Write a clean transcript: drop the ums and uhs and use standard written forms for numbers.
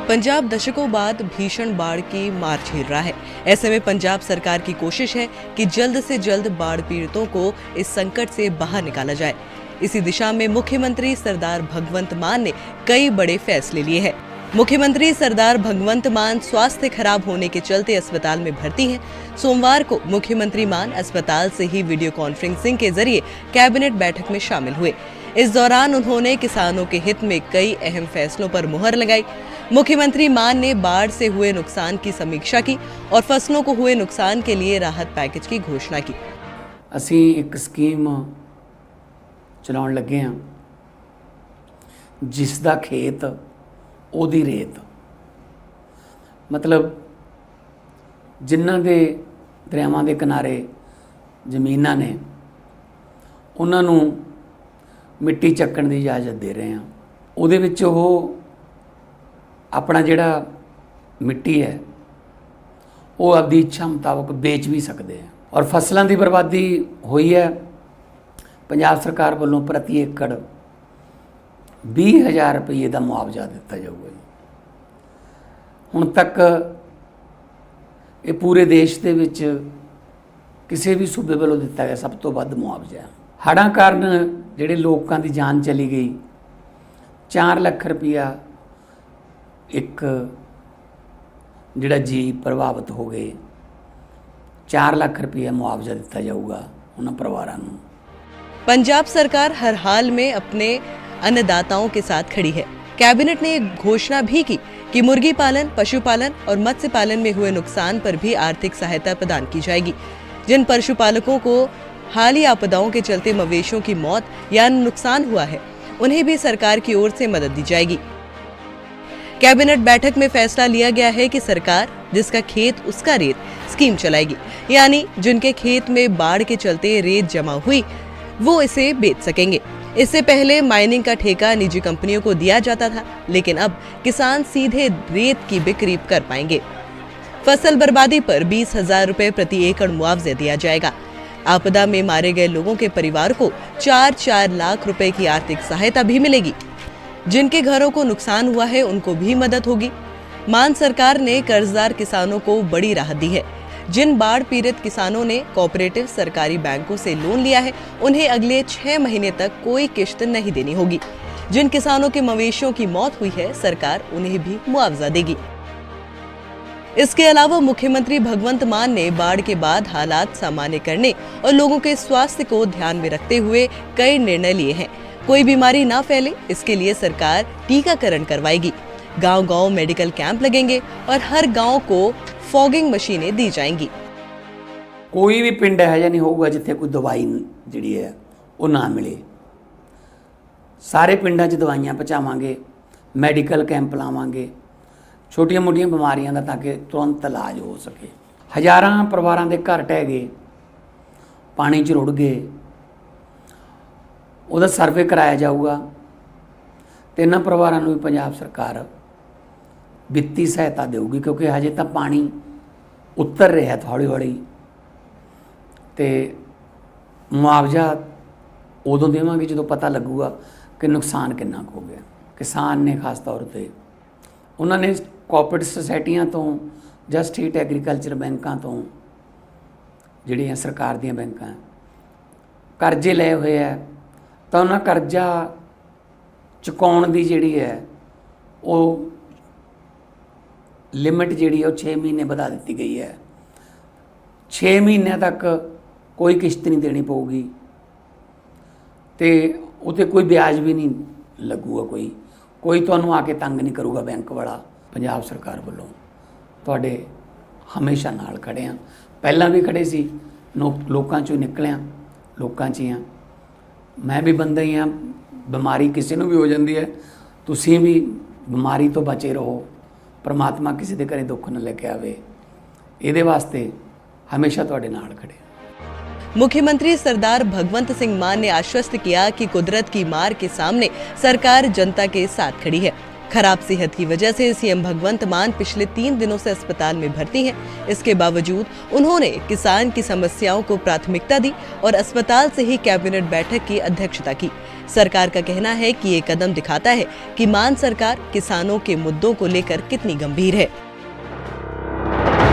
पंजाब दशकों बाद भीषण बाढ़ की मार झेल रहा है। ऐसे में पंजाब सरकार की कोशिश है कि जल्द से जल्द बाढ़ पीड़ितों को इस संकट से बाहर निकाला जाए। इसी दिशा में मुख्यमंत्री सरदार भगवंत मान ने कई बड़े फैसले लिए हैं। मुख्यमंत्री सरदार भगवंत मान स्वास्थ्य खराब होने के चलते अस्पताल में भर्ती हैं। सोमवार को मुख्यमंत्री मान अस्पताल से ही वीडियो कॉन्फ्रेंसिंग के जरिए कैबिनेट बैठक में शामिल हुए। इस दौरान उन्होंने किसानों के हित में कई अहम फैसलों पर मुहर लगाई। मुख्यमंत्री मान ने बाढ़ से हुए नुकसान की समीक्षा की और फसलों को हुए नुकसान के लिए राहत पैकेज की घोषणा की। ਅਸੀਂ एक स्कीम चलाउण लगे हाँ जिस दा खेत ओदी रेत, मतलब जिन्हां दे दरियावां दे किनारे ਜ਼ਮੀਨਾਂ ने उन्हां नूं मिट्टी ਚੱਕਣ ਦੀ इजाज़त दे रहे हैं। ਉਹਦੇ ਵਿੱਚ ਉਹ अपना जिहड़ा मिट्टी है वो आपकी इच्छा मुताबक बेच भी सकते हैं। और फसलों की बर्बादी हुई है, पंजाब सरकार वालों प्रति एकड़ 20,000 रुपये का मुआवजा दिता जाऊगा। हुण तक ये पूरे देश के विच किसी भी सूबे वालों दिता गया सब तो वध मुआवजा। हड़ां कारण जिहड़े लोगों की जान चली गई, 4 लाख रुपया एक जिहड़ा जी प्रभावित हो गए, 4 लाख रुपया मुआवजा दिता जाऊगा उन्हां परिवारां नूं। पंजाब सरकार हर हाल में अपने अन्नदाताओं के साथ खड़ी है। कैबिनेट ने एक घोषणा भी की कि मुर्गी पालन, पशुपालन और मत्स्य पालन में हुए नुकसान पर भी आर्थिक सहायता प्रदान की जाएगी। जिन पशुपालकों को हालिया आपदाओं के चलते मवेशियों की मौत या नुकसान हुआ है, उन्हें भी सरकार की ओर से मदद दी जाएगी। कैबिनेट बैठक में फैसला लिया गया है कि सरकार जिसका खेत उसका रेत स्कीम चलाएगी, यानी जिनके खेत में बाढ़ के चलते रेत जमा हुई वो इसे बेच सकेंगे। इससे पहले माइनिंग का ठेका निजी कंपनियों को दिया जाता था, लेकिन अब किसान सीधे रेत की बिक्री कर पाएंगे। फसल बर्बादी पर 20,000 रुपए प्रति एकड़ मुआवजा दिया जाएगा। आपदा में मारे गए लोगों के परिवार को 4-4 लाख रुपए की आर्थिक सहायता भी मिलेगी। जिनके घरों को नुकसान हुआ है उनको भी मदद होगी। मान सरकार ने कर्जदार किसानों को बड़ी राहत दी है। जिन बाढ़ पीड़ित किसानों ने कोऑपरेटिव सरकारी बैंकों से लोन लिया है, उन्हें अगले 6 महीने तक कोई किश्त नहीं देनी होगी। जिन किसानों के मवेशियों की मौत हुई है, सरकार उन्हें भी मुआवजा देगी। इसके अलावा मुख्यमंत्री भगवंत मान ने बाढ़ के बाद हालात सामान्य करने और लोगों के स्वास्थ्य को ध्यान में रखते हुए कई निर्णय लिए हैं। कोई बीमारी ना फैले, इसके लिए सरकार टीकाकरण करवाएगी। गांव-गांव मेडिकल कैंप लगेंगे और हर गांव को फॉगिंग मशीनें दी जाएंगी। कोई भी पिंड है नहीं होगा जिथे कोई दवाई जिहड़ी है वो ना मिले। सारे पिंडां 'च दवाइयां पहुँचावांगे, मैडिकल कैंप लावांगे, छोटियां मोटियां बीमारियां का ताकि तुरंत इलाज हो सके। हज़ारां परिवारां दे घर ढह गए, पानी 'च रुड़ गए, ਉਹਦਾ ਸਰਵੇ कराया जाऊगा तो इन्हां परिवारां नूं भी पंजाब सरकार ਵਿੱਤੀ सहायता देगी, क्योंकि हजे तो पानी उतर रहा है हौली हौली। तो मुआवजा उदों देवांगे जो पता लगूगा कि नुकसान कितना हो गया। किसान ने खास तौर पर उन्होंने कोऑपरेटिव सोसाइटियां तो ਜਾਂ स्टेट एग्रीकल्चर बैंकों तो ਜਿਹੜੀਆਂ सरकार ਦੀਆਂ बैंकां करजे लए हुए है, तो उन्होंने करजा चुकाउण की जिहड़ी है वो लिमिट जिहड़ी है 6 महीने बढ़ा दी गई है। 6 महीने तक कोई किश्त नहीं देनी पऊगी तो उत्ते कोई ब्याज भी नहीं लगूगा। कोई तुहानूं आके तंग नहीं करूगा बैंक वाला। पंजाब सरकार वालों तुहाडे हमेशा नाल खड़े हाँ, पहलां भी खड़े सी, लोकां चों निकले हाँ, लोकां 'च ही हाँ। मैं भी बंदा ही हाँ, बीमारी किसी को भी हो जाती है, तुसीं भी बीमारी तो बचे रहो। परमात्मा किसी के घरे दुख न लेके आवे, इहदे वास्ते हमेशा तुहाडे नाल खड़े। मुख्यमंत्री सरदार भगवंत सिंह मान ने आश्वस्त किया कि कुदरत की मार के सामने सरकार जनता के साथ खड़ी है। खराब सेहत की वजह से सीएम भगवंत मान पिछले 3 दिनों से अस्पताल में भर्ती हैं। इसके बावजूद उन्होंने किसान की समस्याओं को प्राथमिकता दी और अस्पताल से ही कैबिनेट बैठक की अध्यक्षता की। सरकार का कहना है कि ये कदम दिखाता है कि मान सरकार किसानों के मुद्दों को लेकर कितनी गंभीर है।